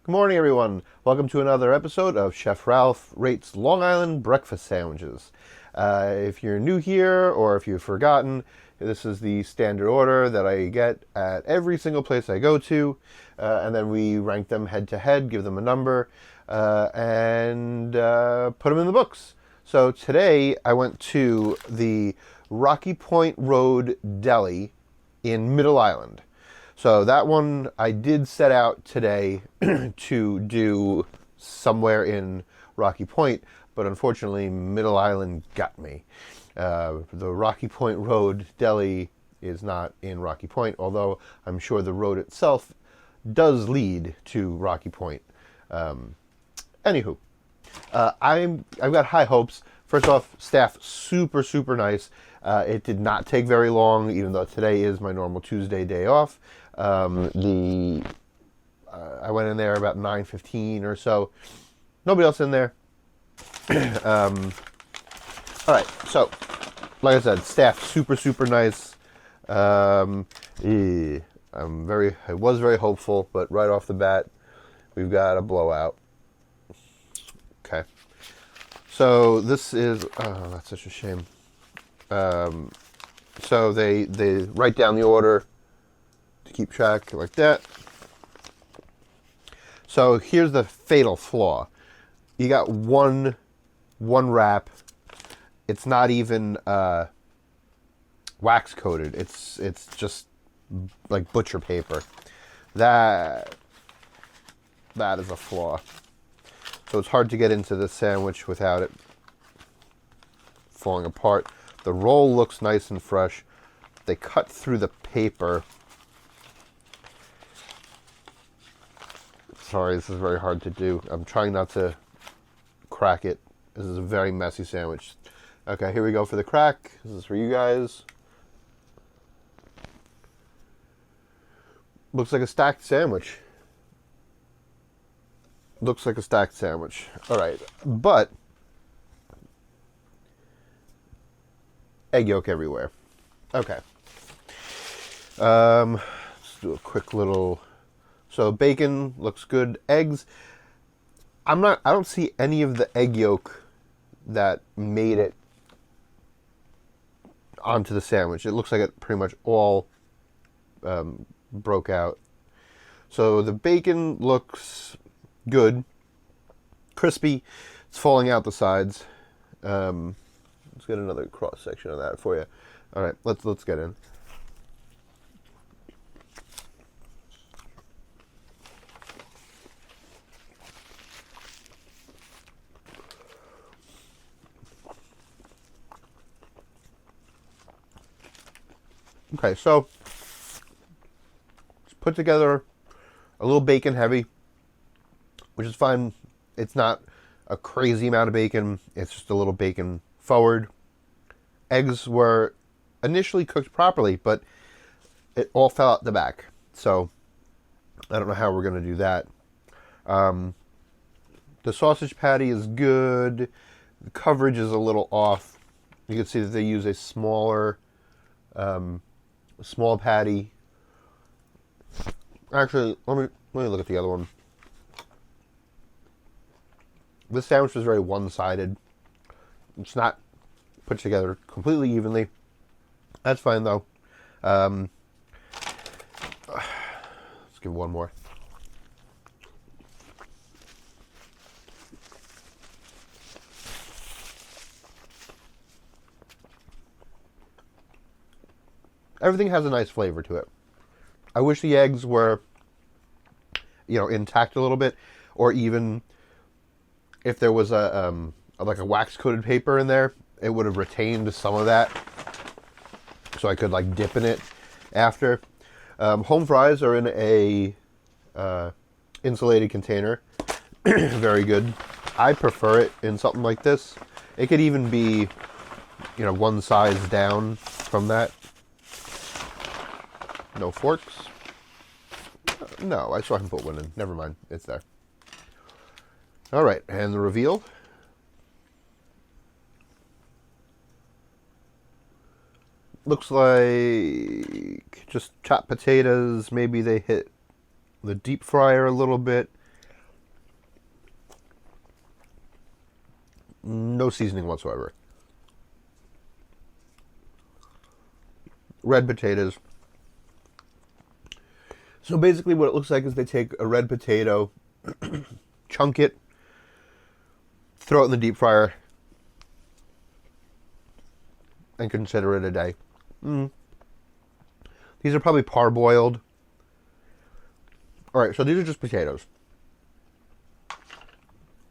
Good morning, everyone. Welcome to another episode of Chef Ralph Rates Long Island Breakfast Sandwiches. If you're new here or if you've forgotten, this is the standard order that I get at every single place I go to, and then we rank them head to head, give them a number, and put them in the books. So today I went to the Rocky Point Road Deli in Middle Island. So that one I did set out today to do somewhere in Rocky Point, but unfortunately Middle Island got me. The Rocky Point Road Deli is not in Rocky Point, although I'm sure the road itself does lead to Rocky Point. Anywho, I've got high hopes. First off, staff super nice. It did not take very long, even though today is my normal Tuesday day off. I went in there about 9:15 or so. Nobody else in there. All right, so like I said, staff super nice. I was very hopeful, but right off the bat, we've got a blowout. Okay, so this is that's such a shame. So they write down the order to keep track like that. So here's the fatal flaw. You got one wrap. It's not even wax coated. It's just like butcher paper. That is a flaw. So it's hard to get into the sandwich without it falling apart. The roll looks nice and fresh. They cut through the paper. Sorry, this is very hard to do. I'm trying not to crack it. This is a very messy sandwich. Okay, here we go for the crack. This is for you guys. Looks like a stacked sandwich. Looks like a stacked sandwich. All right, but egg yolk everywhere. Okay. Let's do a quick little. So bacon looks good. Eggs. I don't see any of the egg yolk that made it onto the sandwich. It looks like it pretty much all broke out. So the bacon looks good, crispy. It's falling out the sides. Let's get another cross section of that for you. All right, let's get in. Okay, so it's put together a little bacon heavy, which is fine. It's not a crazy amount of bacon. It's just a little bacon forward. Eggs were initially cooked properly, but it all fell out the back. So I don't know how we're going to do that. The sausage patty is good. The coverage is a little off. You can see that they use a smaller, small patty. Actually, let me look at the other one. This sandwich was very one-sided. It's not put together completely evenly. That's fine though. Let's give one more. Everything has a nice flavor to it. I wish the eggs were, intact a little bit, or even if there was a like a wax coated paper in there, it would have retained some of that, so I could like dip in it after. Home fries are in a insulated container. Very good. I prefer it in something like this. It could even be, one size down from that. No forks. No, I saw him put one in. Never mind. It's there. All right, and the reveal. Looks like just chopped potatoes. Maybe they hit the deep fryer a little bit. No seasoning whatsoever. Red potatoes. So basically what it looks like is they take a red potato, chunk it, throw it in the deep fryer, and consider it a day. These are probably parboiled. Alright, so these are just potatoes.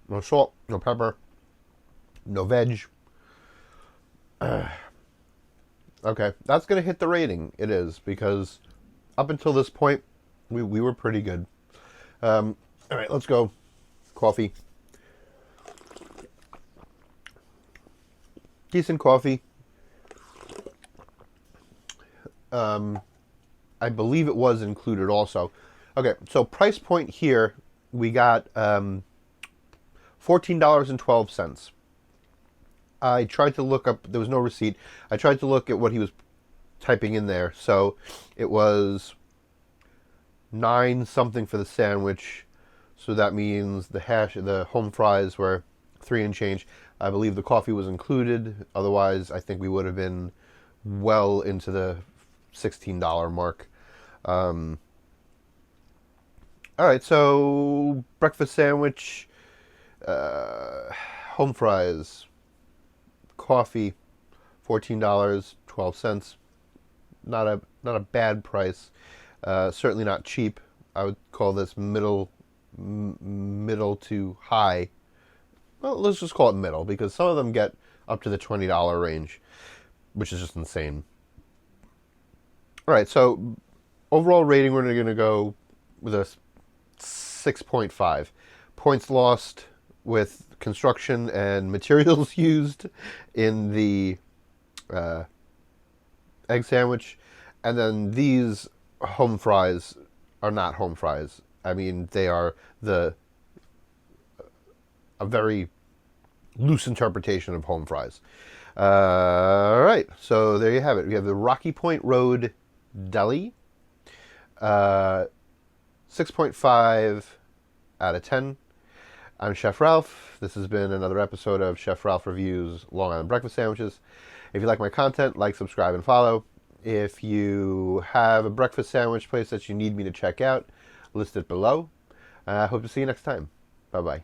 No salt, no pepper, no veg. Okay, that's going to hit the rating. It is, because up until this point, we were pretty good. All right, let's go. Coffee. Decent coffee. I believe it was included also. Okay, so price point here, we got $14.12. I tried to look up, there was no receipt. I tried to look at what he was typing in there. So it was 9 something for the sandwich. So that means the home fries were 3 and change. I believe the coffee was included. Otherwise, I think we would have been well into the $16 mark. All right, so breakfast sandwich, home fries, coffee, $14.12. Not a bad price. Certainly not cheap. I would call this middle to high. Well, let's just call it middle, because some of them get up to the $20 range, which is just insane. All right, so overall rating, we're going to go with a 6.5. Points lost with construction and materials used in the egg sandwich. And then these home fries are not home fries. I mean, they are a very loose interpretation of home fries. All right, so there you have it. We have the Rocky Point Road Deli. 6.5 out of 10. I'm Chef Ralph. This has been another episode of Chef Ralph Reviews Long Island Breakfast Sandwiches. If you like my content, like, subscribe, and follow. If you have a breakfast sandwich place that you need me to check out, list it below. I hope to see you next time. Bye-bye.